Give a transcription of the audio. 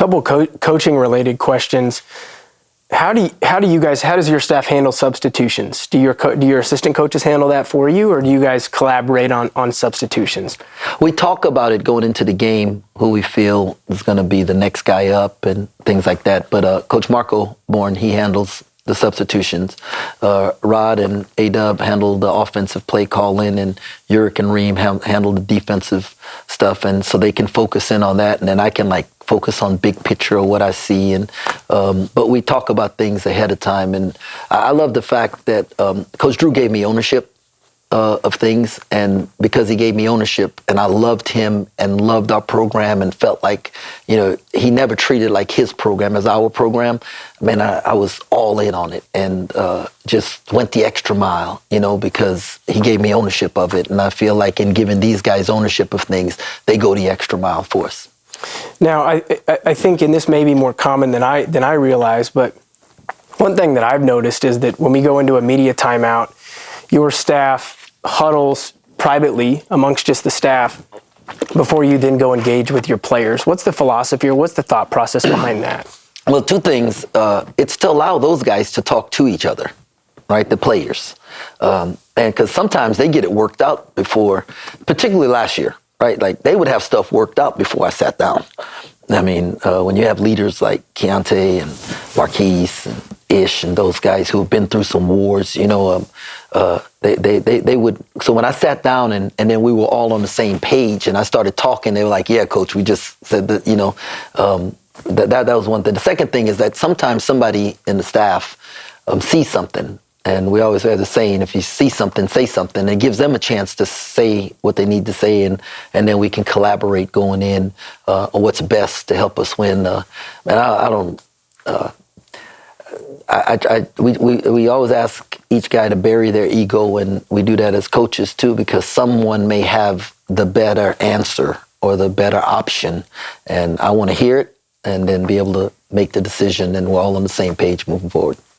Couple coaching related questions. How does your staff handle substitutions? Do your assistant coaches handle that for you, or do you guys collaborate on substitutions? We talk about it going into the game, who we feel is going to be the next guy up and things like that. But Coach Marco Bourne, he handles the substitutions. Rod and A-Dub handle the offensive play calling, and Yurik and Reem handle the defensive stuff, and so they can focus in on that, and then I can focus on big picture of what I see. And but we talk about things ahead of time, and I love the fact that Coach Drew gave me ownership of things, and because he gave me ownership, and I loved him and loved our program and felt like, he never treated like his program as our program. Man, I was all in on it and just went the extra mile, because he gave me ownership of it. And I feel like in giving these guys ownership of things, they go the extra mile for us. Now, I think, and this may be more common than I realize, but one thing that I've noticed is that when we go into a media timeout, your staff huddles privately amongst just the staff before you then go engage with your players. What's the philosophy, or what's the thought process behind that? Well, two things. It's to allow those guys to talk to each other, right? The players. And because sometimes they get it worked out before, particularly last year, right? Like they would have stuff worked out before I sat down. I mean, when you have leaders like Keontae and Marquise and Ish and those guys who have been through some wars, they would. So when I sat down and then we were all on the same page and I started talking, they were like, "Yeah, coach, we just said that." That was one thing. The second thing is that sometimes somebody in the staff sees something. And we always have the saying, if you see something, say something. It gives them a chance to say what they need to say, and then we can collaborate going in on what's best to help us win. We always ask each guy to bury their ego, and we do that as coaches too, because someone may have the better answer or the better option, and I want to hear it and then be able to make the decision, and we're all on the same page moving forward.